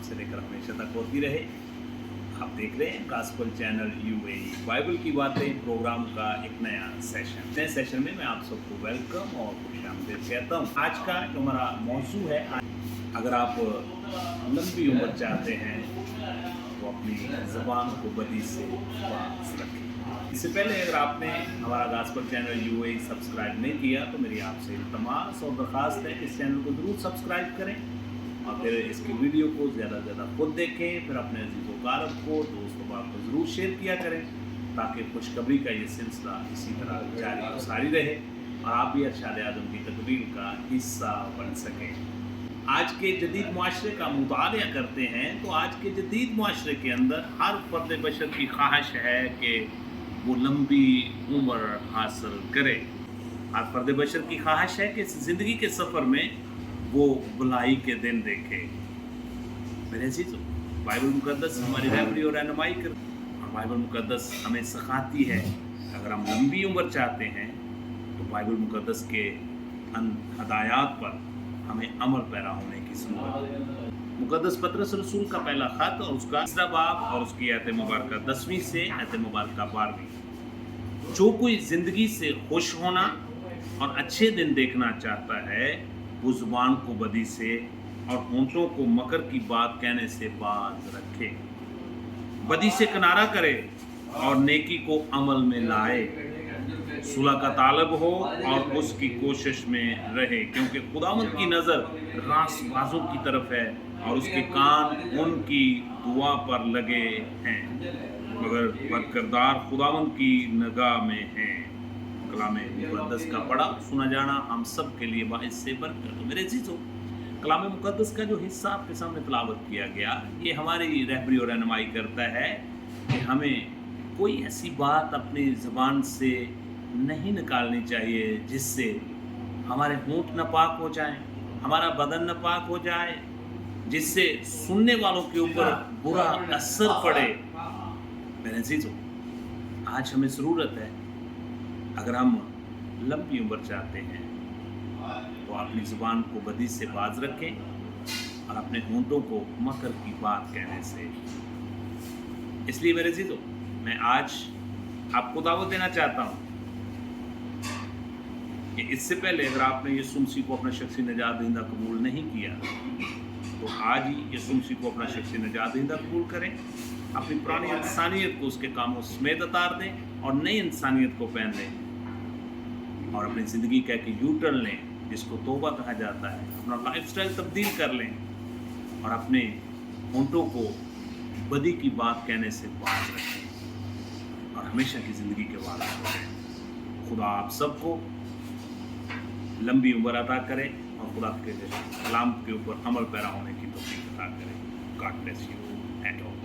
से लेकर हमेशा तक होती रहे। आप देख रहे हैं गॉस्पेल चैनल यूएई बाइबल की बातें प्रोग्राम का एक नया सेशन। नए सेशन में मैं आप सबको वेलकम और खुशामदीद कहता हूँ। आज का जो हमारा मौजू है, अगर आप लंबी उम्र चाहते हैं तो अपनी ज़बान को बदी से बाज रखें। इससे पहले अगर आपने हमारा गॉस्पेल चैनल यूएई सब्सक्राइब नहीं किया तो मेरी आपसे इल्तमास और दरख्वास्त है कि इस चैनल को ज़रूर सब्सक्राइब करें और फिर इसकी वीडियो को ज़्यादा से ज़्यादा खुद देखें, फिर अपने अज़ीज़ कारब को, दोस्तों को ज़रूर शेयर किया करें ताकि खुशखबरी का ये सिलसिला इसी तरह जारी और सारी रहे और आप भी अरशाद आज़म की तकरीर का हिस्सा बन सकें। आज के जदीद माशरे का मुताला करते हैं तो आज के जदीद माशरे के अंदर हर फर्द बशर की ख्वाहिश है कि वो लंबी उम्र हासिल करे। हर फर्द बशर की ख्वाहिश है कि ज़िंदगी के सफ़र में वो भलाई के दिन देखे। मेरे अज़ीज़ों, बाइबल मुक़द्दस हमारी रहबरी और रहनुमाई करती और बाइबल मुक़द्दस हमें सिखाती है अगर हम लंबी उम्र चाहते हैं तो बाइबल मुक़द्दस के हदायत पर हमें अमल पैरा होने की ज़रूरत है। मुक़द्दस पतरस रसूल का पहला ख़त और उसका 3 बाब और उसकी आयत मुबारक 10वीं से आयत मुबारक 12वीं। जो कोई ज़िंदगी से खुश होना और अच्छे दिन देखना चाहता है वो ज़ुबान को बदी से और होंठों को मकर की बात कहने से बाज रखे। बदी से किनारा करे और नेकी को अमल में लाए, सुलह का तालब हो और उसकी कोशिश में रहे, क्योंकि खुदावंद की नज़र रासबाजों की तरफ है और उसके कान उनकी दुआ पर लगे हैं, मगर बदकिरदार खुदावंद की निगाह में हैं। कलाम मुक़द्दस का पढ़ा सुना जाना हम सब के लिए बाइस से बरकत। मेरे अज़ीज़ों, कलाम मुक़द्दस का जो हिस्सा आपके सामने तिलावत किया गया ये हमारी रहबरी और रहनुमाई करता है कि हमें कोई ऐसी बात अपनी ज़बान से नहीं निकालनी चाहिए जिससे हमारे होंठ नापाक हो जाएं, हमारा बदन नापाक हो जाए, जिससे सुनने वालों के ऊपर बुरा असर पड़े। मेरे अज़ीज़ों, आज हमें ज़रूरत है अगर हम लंबी उम्र चाहते हैं तो अपनी ज़ुबान को बदी से बाज रखें और अपने होंठों को मकर की बात कहने से। इसलिए मेरे अज़ीज़ों, मैं आज आपको दावत देना चाहता हूँ कि इससे पहले अगर आपने यीशु मसीह को अपना शख्सी निजात दहिंदा कबूल नहीं किया तो आज ही यीशु मसीह को अपना शख्सी निजात दहिंदा कबूल करें, अपनी पुरानी इंसानियत को उसके कामों समेत उतार दें और नई इंसानियत को पहन लें और अपनी ज़िंदगी का एक यू टर्न लें जिसको तौबा कहा जाता है। अपना लाइफस्टाइल तब्दील कर लें और अपने होंठों को बदी की बात कहने से बाज रखें और हमेशा की ज़िंदगी के वारिस रहें। खुदा आप सबको लंबी उम्र अता करें और खुदा के कलाम के ऊपर अमल पैरा होने की तौफीक अता करें। God bless you at all.